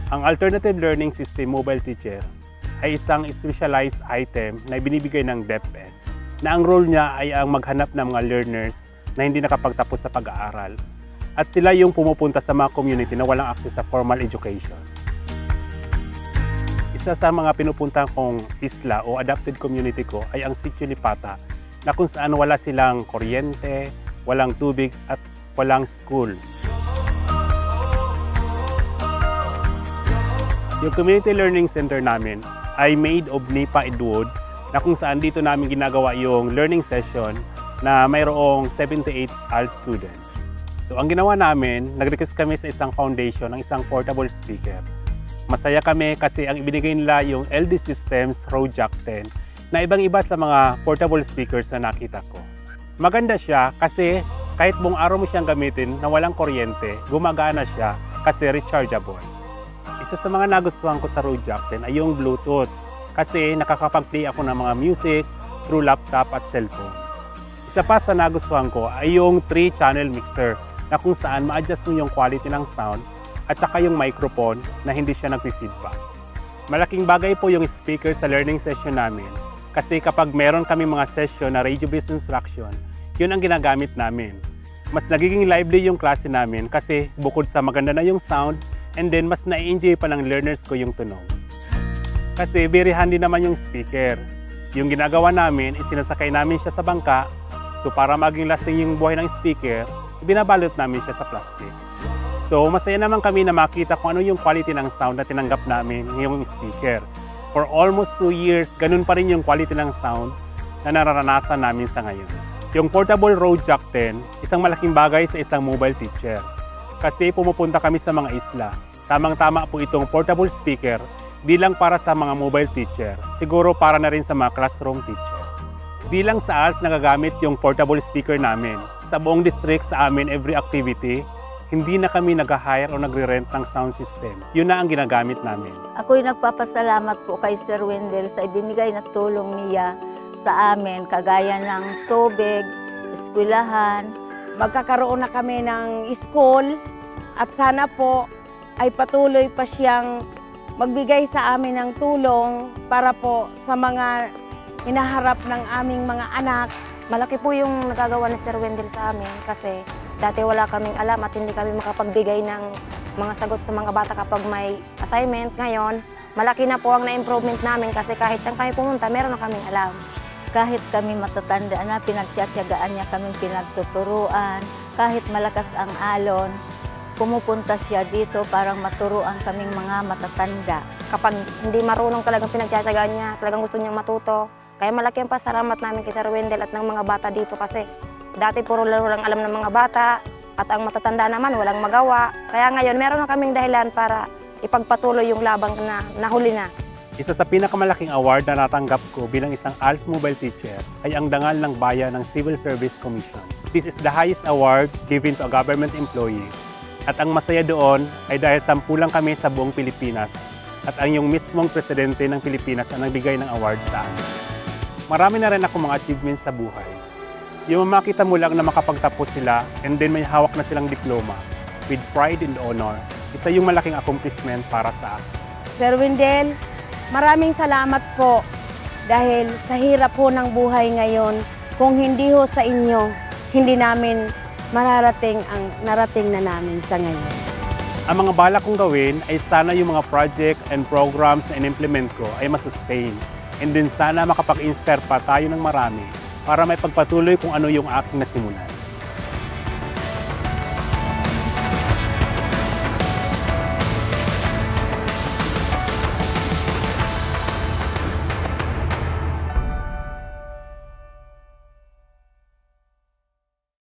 Ang Alternative Learning System Mobile Teacher ay isang specialized item na binibigay ng DepEd na ang role niya ay ang maghanap ng mga learners na hindi nakapagtapos sa pag-aaral at sila yung pumupunta sa mga community na walang access sa formal education. Isa sa mga pinupunta kong isla o adapted community ko ay ang Sitio Lipata na kung saan wala silang kuryente, walang tubig at walang school. Yung Community Learning Center namin ay made of Nipa Edwood na kung saan dito namin ginagawa yung learning session na mayroong 78 ALS students. So ang ginawa namin, nag-request kami sa isang foundation ng isang portable speaker. Masaya kami kasi ang ibinigay nila yung LD Systems Rojak 10 na ibang-iba sa mga portable speakers na nakita ko. Maganda siya kasi kahit buong araw mo siyang gamitin na walang kuryente, gumagana siya kasi rechargeable. Isa sa mga nagustuhan ko sa Rojak 10 ay yung Bluetooth kasi nakakapag-play ako ng mga music through laptop at cellphone. Isa pa sa nagustuhan ko ay yung 3-channel mixer na kung saan ma-adjust mo yung quality ng sound at saka yung microphone na hindi siya nagpi-feedback. Malaking bagay po yung speaker sa learning session namin kasi kapag meron kami mga session na radio-based instruction, yun ang ginagamit namin. Mas nagiging lively yung klase namin kasi bukod sa maganda na yung sound, and then mas na-enjoy pa ng learners ko yung tunog. Kasi very handy naman yung speaker. Yung ginagawa namin, isinasakay namin siya sa bangka. So para maging lasting yung buhay ng speaker, binabalot namin siya sa plastic. So masaya naman kami na makita kung ano yung quality ng sound na tinanggap namin ngayong speaker. For almost 2 years, ganun pa rin yung quality ng sound na nararanasan namin sa ngayon. Yung portable Rojak 10, isang malaking bagay sa isang mobile teacher. Kasi pumupunta kami sa mga isla. Tamang-tama po itong portable speaker, di lang para sa mga mobile teacher, siguro para na rin sa mga classroom teacher. Di lang sa ALS nagagamit yung portable speaker namin. Sa buong district sa amin every activity, hindi na kami nag-hire o nagre-rent ng sound system. Yun na ang ginagamit namin. Ako'y nagpapasalamat po kay Sir Wendell sa ibinigay na tulong niya sa amin, kagaya ng tubig, eskwelahan. Magkakaroon na kami ng school at sana po ay patuloy pa siyang magbigay sa amin ng tulong para po sa mga hinaharap ng aming mga anak. Malaki po yung nagagawa ni Sir Wendell sa amin kasi dati wala kaming alam at hindi kami makapagbigay ng mga sagot sa mga bata kapag may assignment. Ngayon, malaki na po ang na-improvement namin kasi kahit saan kami pumunta, meron na kaming alam. Kahit kami matatanda na, pinagtiyatyagaan niya kaming pinagtuturuan. Kahit malakas ang alon, pumupunta siya dito para maturuan kaming mga matatanda. Kapag hindi marunong talagang pinagtiyatyagaan niya, talagang gusto niyang matuto. Kaya malaki ang pasalamat namin kay Sir Wendell at ng mga bata dito kasi dati puro laro lang alam ng mga bata at ang matatanda naman walang magawa. Kaya ngayon meron na kaming dahilan para ipagpatuloy yung labang na nahuli na. Isa sa pinakamalaking award na natanggap ko bilang isang ALS mobile teacher ay ang Dangal ng Bayan ng Civil Service Commission. This is the highest award given to a government employee. At ang masaya doon ay dahil 10 lang kami sa buong Pilipinas at ang yung mismong presidente ng Pilipinas ang nagbigay ng award sa amin. Marami na rin ako mga achievements sa buhay. Yung makita mo lang na makapagtapos sila and then may hawak na silang diploma with pride and honor, isa yung malaking accomplishment para sa akin. Sir Wendell, maraming salamat po dahil sa hirap po ng buhay ngayon, kung hindi ho sa inyo, hindi namin mararating ang narating na namin sa ngayon. Ang mga balak kong gawin ay sana yung mga project and programs na in-implement ko ay masustain. And din sana makapag-inspire pa tayo ng marami para may pagpatuloy kung ano yung aking nasimulan.